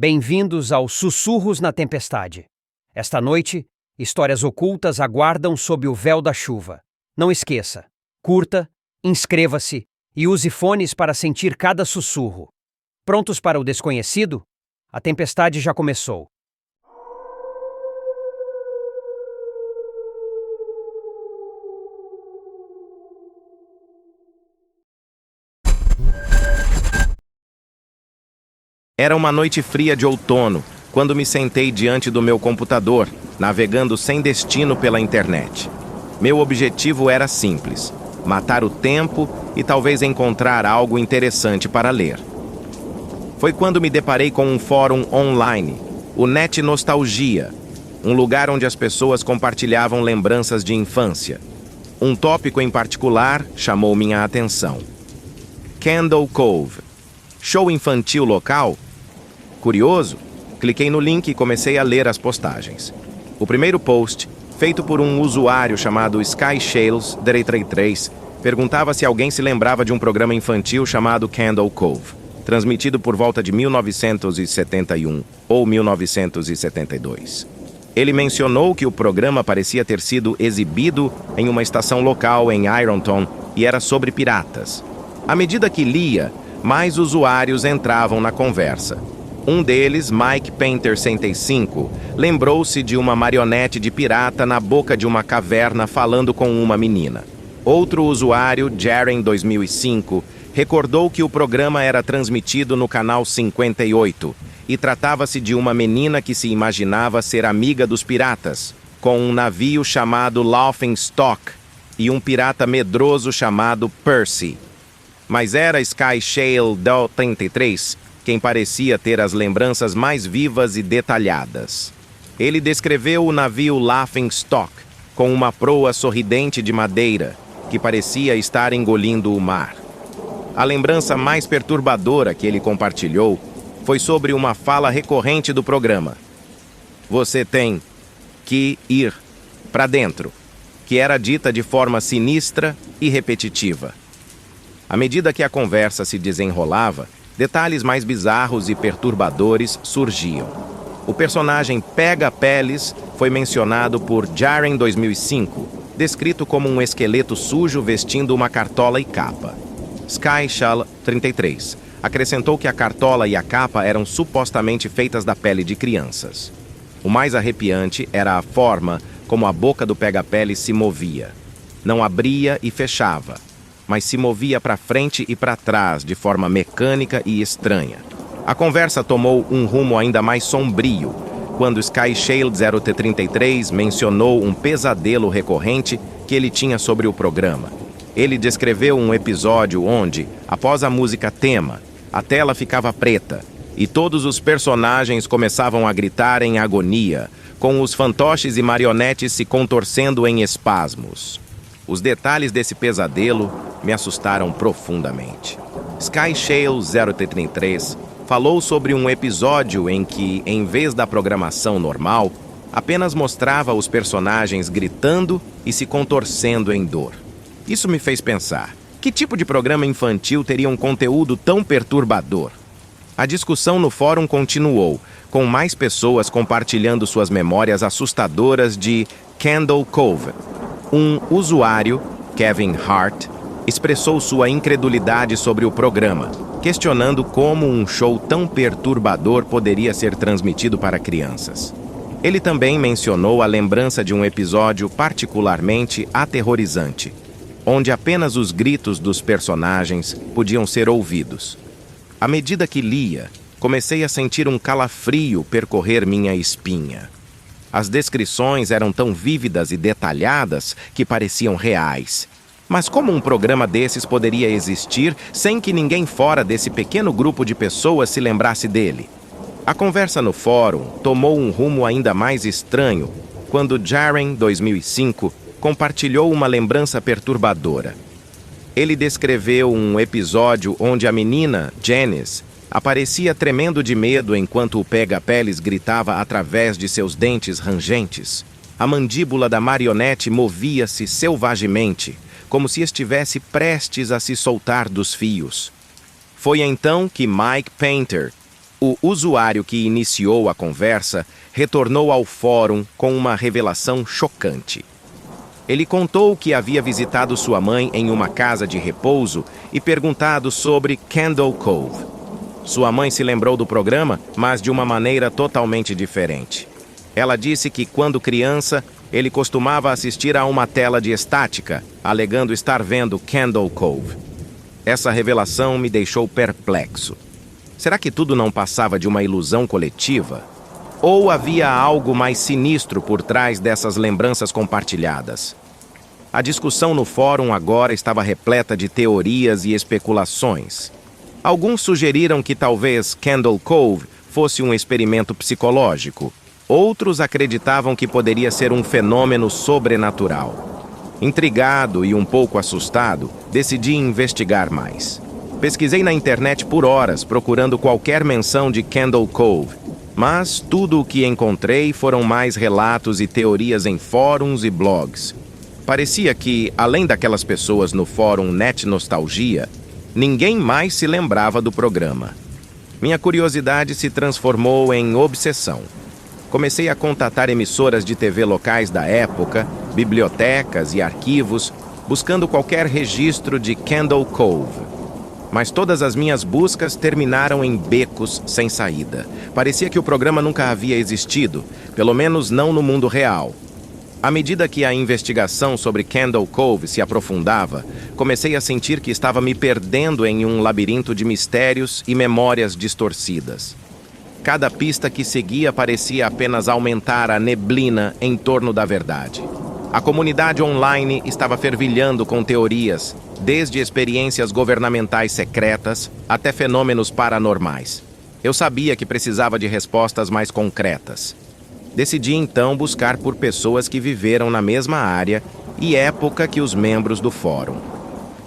Bem-vindos ao Sussurros na Tempestade. Esta noite, histórias ocultas aguardam sob o véu da chuva. Não esqueça, curta, inscreva-se e use fones para sentir cada sussurro. Prontos para o desconhecido? A tempestade já começou. Era uma noite fria de outono, quando me sentei diante do meu computador, navegando sem destino pela internet. Meu objetivo era simples: matar o tempo e talvez encontrar algo interessante para ler. Foi quando me deparei com um fórum online, o Net Nostalgia, um lugar onde as pessoas compartilhavam lembranças de infância. Um tópico em particular chamou minha atenção: Candle Cove, show infantil local? Curioso, cliquei no link e comecei a ler as postagens. O primeiro post, feito por um usuário chamado SkyShales33, perguntava se alguém se lembrava de um programa infantil chamado Candle Cove, transmitido por volta de 1971 ou 1972. Ele mencionou que o programa parecia ter sido exibido em uma estação local em Ironton e era sobre piratas. À medida que lia, mais usuários entravam na conversa. Um deles, Mike Painter 65, lembrou-se de uma marionete de pirata na boca de uma caverna falando com uma menina. Outro usuário, Jaren 2005, recordou que o programa era transmitido no canal 58 e tratava-se de uma menina que se imaginava ser amiga dos piratas, com um navio chamado Laughing Stock e um pirata medroso chamado Percy. Mas era SkyShale33 quem parecia ter as lembranças mais vivas e detalhadas. Ele descreveu o navio Laughing Stock com uma proa sorridente de madeira que parecia estar engolindo o mar. A lembrança mais perturbadora que ele compartilhou foi sobre uma fala recorrente do programa: "Você tem que ir para dentro", que era dita de forma sinistra e repetitiva. À medida que a conversa se desenrolava, detalhes mais bizarros e perturbadores surgiam. O personagem Pega Peles foi mencionado por Jaren 2005, descrito como um esqueleto sujo vestindo uma cartola e capa. SkyShale33 acrescentou que a cartola e a capa eram supostamente feitas da pele de crianças. O mais arrepiante era a forma como a boca do Pega-Peles se movia. Não abria e fechava, mas se movia para frente e para trás de forma mecânica e estranha. A conversa tomou um rumo ainda mais sombrio, quando SkyShale0T33 mencionou um pesadelo recorrente que ele tinha sobre o programa. Ele descreveu um episódio onde, após a música tema, a tela ficava preta e todos os personagens começavam a gritar em agonia, com os fantoches e marionetes se contorcendo em espasmos. Os detalhes desse pesadelo me assustaram profundamente. SkyShale0T33 falou sobre um episódio em que, em vez da programação normal, apenas mostrava os personagens gritando e se contorcendo em dor. Isso me fez pensar: que tipo de programa infantil teria um conteúdo tão perturbador? A discussão no fórum continuou, com mais pessoas compartilhando suas memórias assustadoras de Candle Cove. Um usuário, Kevin Hart, expressou sua incredulidade sobre o programa, questionando como um show tão perturbador poderia ser transmitido para crianças. Ele também mencionou a lembrança de um episódio particularmente aterrorizante, onde apenas os gritos dos personagens podiam ser ouvidos. À medida que lia, comecei a sentir um calafrio percorrer minha espinha. As descrições eram tão vívidas e detalhadas que pareciam reais. Mas como um programa desses poderia existir sem que ninguém fora desse pequeno grupo de pessoas se lembrasse dele? A conversa no fórum tomou um rumo ainda mais estranho quando Jaren 2005 compartilhou uma lembrança perturbadora. Ele descreveu um episódio onde a menina, Janice, aparecia tremendo de medo enquanto o Pega-Peles gritava através de seus dentes rangentes. A mandíbula da marionete movia-se selvagemente, como se estivesse prestes a se soltar dos fios. Foi então que Mike Painter O usuário que iniciou a conversa retornou ao fórum com uma revelação chocante. Ele contou que havia visitado sua mãe em uma casa de repouso e perguntado sobre Candle Cove. Sua mãe se lembrou do programa, mas de uma maneira totalmente diferente. Ela disse que, quando criança, ele costumava assistir a uma tela de estática, alegando estar vendo Candle Cove. Essa revelação me deixou perplexo. Será que tudo não passava de uma ilusão coletiva? Ou havia algo mais sinistro por trás dessas lembranças compartilhadas? A discussão no fórum agora estava repleta de teorias e especulações. Alguns sugeriram que talvez Candle Cove fosse um experimento psicológico. Outros acreditavam que poderia ser um fenômeno sobrenatural. Intrigado e um pouco assustado, decidi investigar mais. Pesquisei na internet por horas, procurando qualquer menção de Candle Cove, mas tudo o que encontrei foram mais relatos e teorias em fóruns e blogs. Parecia que, além daquelas pessoas no fórum Net Nostalgia, ninguém mais se lembrava do programa. Minha curiosidade se transformou em obsessão. Comecei a contatar emissoras de TV locais da época, bibliotecas e arquivos, buscando qualquer registro de Candle Cove. Mas todas as minhas buscas terminaram em becos sem saída. Parecia que o programa nunca havia existido, pelo menos não no mundo real. À medida que a investigação sobre Candle Cove se aprofundava, comecei a sentir que estava me perdendo em um labirinto de mistérios e memórias distorcidas. Cada pista que seguia parecia apenas aumentar a neblina em torno da verdade. A comunidade online estava fervilhando com teorias, desde experiências governamentais secretas até fenômenos paranormais. Eu sabia que precisava de respostas mais concretas. Decidi então buscar por pessoas que viveram na mesma área e época que os membros do fórum.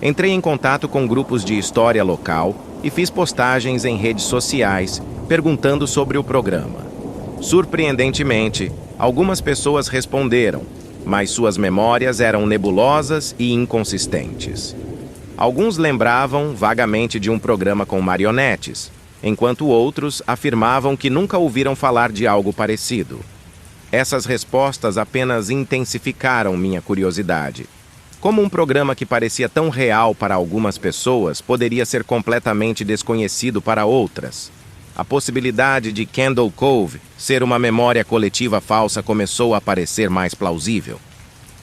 Entrei em contato com grupos de história local e fiz postagens em redes sociais perguntando sobre o programa. Surpreendentemente, algumas pessoas responderam, mas suas memórias eram nebulosas e inconsistentes. Alguns lembravam vagamente de um programa com marionetes, enquanto outros afirmavam que nunca ouviram falar de algo parecido. Essas respostas apenas intensificaram minha curiosidade. Como um programa que parecia tão real para algumas pessoas poderia ser completamente desconhecido para outras? A possibilidade de Candle Cove ser uma memória coletiva falsa começou a parecer mais plausível.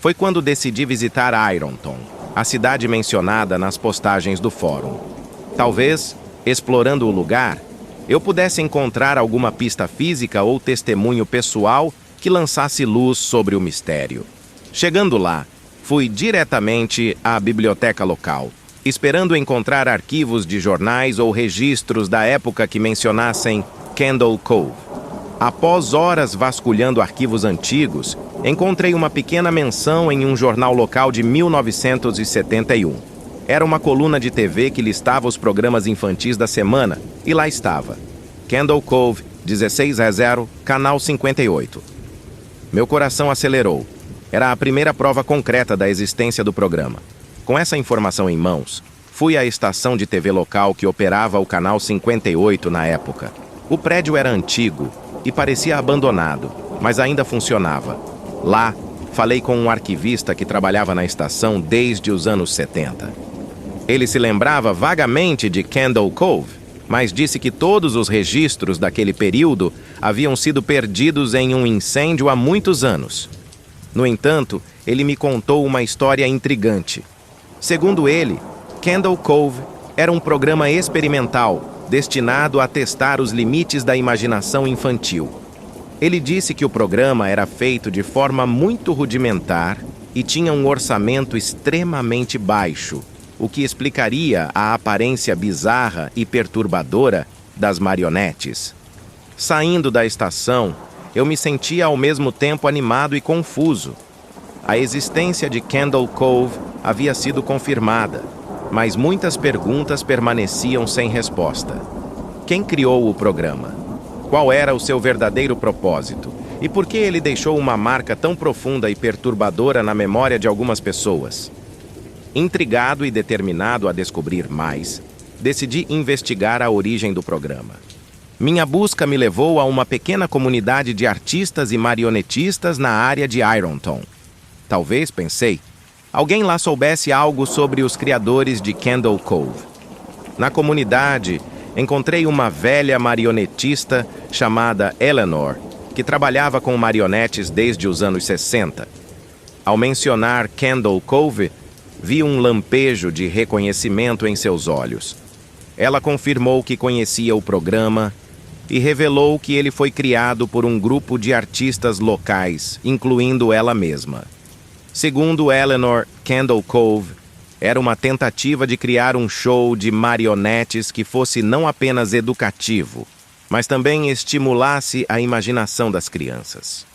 Foi quando decidi visitar Ironton, a cidade mencionada nas postagens do fórum. Talvez, explorando o lugar, eu pudesse encontrar alguma pista física ou testemunho pessoal que lançasse luz sobre o mistério. Chegando lá, fui diretamente à biblioteca local, esperando encontrar arquivos de jornais ou registros da época que mencionassem Candle Cove. Após horas vasculhando arquivos antigos, encontrei uma pequena menção em um jornal local de 1971. Era uma coluna de TV que listava os programas infantis da semana, e lá estava: Candle Cove, 16:00, canal 58. Meu coração acelerou. Era a primeira prova concreta da existência do programa. Com essa informação em mãos, fui à estação de TV local que operava o canal 58 na época. O prédio era antigo e parecia abandonado, mas ainda funcionava. Lá, falei com um arquivista que trabalhava na estação desde os anos 70. Ele se lembrava vagamente de Candle Cove, mas disse que todos os registros daquele período haviam sido perdidos em um incêndio há muitos anos. No entanto, ele me contou uma história intrigante. Segundo ele, Candle Cove era um programa experimental destinado a testar os limites da imaginação infantil. Ele disse que o programa era feito de forma muito rudimentar e tinha um orçamento extremamente baixo, o que explicaria a aparência bizarra e perturbadora das marionetes. Saindo da estação, eu me sentia ao mesmo tempo animado e confuso. A existência de Candle Cove havia sido confirmada, mas muitas perguntas permaneciam sem resposta. Quem criou o programa? Qual era o seu verdadeiro propósito? E por que ele deixou uma marca tão profunda e perturbadora na memória de algumas pessoas? Intrigado e determinado a descobrir mais, decidi investigar a origem do programa. Minha busca me levou a uma pequena comunidade de artistas e marionetistas na área de Ironton. Talvez, pensei, alguém lá soubesse algo sobre os criadores de Candle Cove. Na comunidade, encontrei uma velha marionetista chamada Eleanor, que trabalhava com marionetes desde os anos 60. Ao mencionar Candle Cove, vi um lampejo de reconhecimento em seus olhos. Ela confirmou que conhecia o programa e revelou que ele foi criado por um grupo de artistas locais, incluindo ela mesma. Segundo Eleanor, Candle Cove era uma tentativa de criar um show de marionetes que fosse não apenas educativo, mas também estimulasse a imaginação das crianças.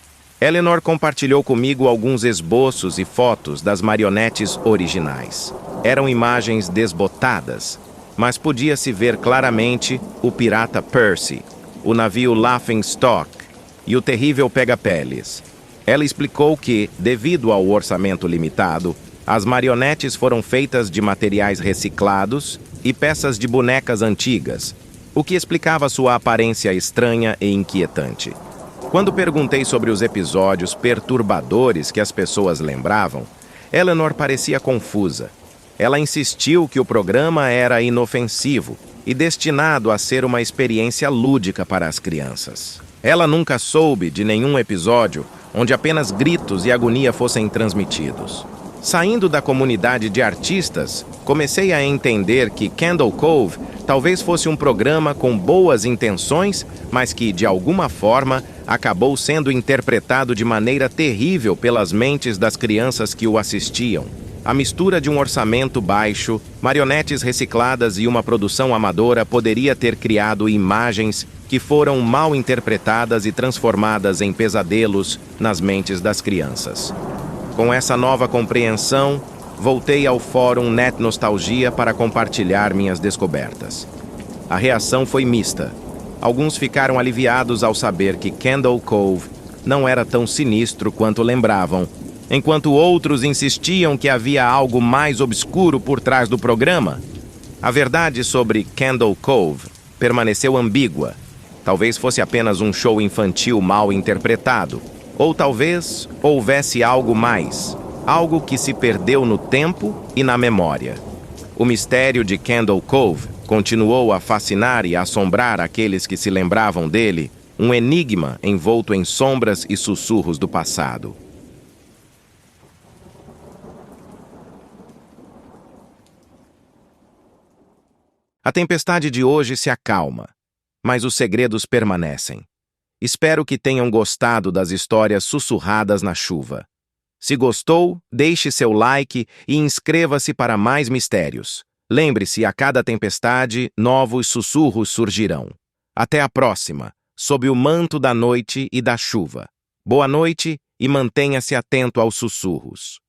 Eleanor compartilhou comigo alguns esboços e fotos das marionetes originais. Eram imagens desbotadas, mas podia-se ver claramente o pirata Percy, o navio Laughingstock e o terrível Pega-Peles. Ela explicou que, devido ao orçamento limitado, as marionetes foram feitas de materiais reciclados e peças de bonecas antigas, o que explicava sua aparência estranha e inquietante. Quando perguntei sobre os episódios perturbadores que as pessoas lembravam, Eleanor parecia confusa. Ela insistiu que o programa era inofensivo e destinado a ser uma experiência lúdica para as crianças. Ela nunca soube de nenhum episódio onde apenas gritos e agonia fossem transmitidos. Saindo da comunidade de artistas, comecei a entender que Candle Cove talvez fosse um programa com boas intenções, mas que, de alguma forma, acabou sendo interpretado de maneira terrível pelas mentes das crianças que o assistiam. A mistura de um orçamento baixo, marionetes recicladas e uma produção amadora poderia ter criado imagens que foram mal interpretadas e transformadas em pesadelos nas mentes das crianças. Com essa nova compreensão, voltei ao fórum Net Nostalgia para compartilhar minhas descobertas. A reação foi mista. Alguns ficaram aliviados ao saber que Candle Cove não era tão sinistro quanto lembravam, enquanto outros insistiam que havia algo mais obscuro por trás do programa. A verdade sobre Candle Cove permaneceu ambígua. Talvez fosse apenas um show infantil mal interpretado, ou talvez houvesse algo mais, algo que se perdeu no tempo e na memória. O mistério de Candle Cove continuou a fascinar e assombrar aqueles que se lembravam dele, um enigma envolto em sombras e sussurros do passado. A tempestade de hoje se acalma, mas os segredos permanecem. Espero que tenham gostado das histórias sussurradas na chuva. Se gostou, deixe seu like e inscreva-se para mais mistérios. Lembre-se, a cada tempestade, novos sussurros surgirão. Até a próxima, sob o manto da noite e da chuva. Boa noite e mantenha-se atento aos sussurros.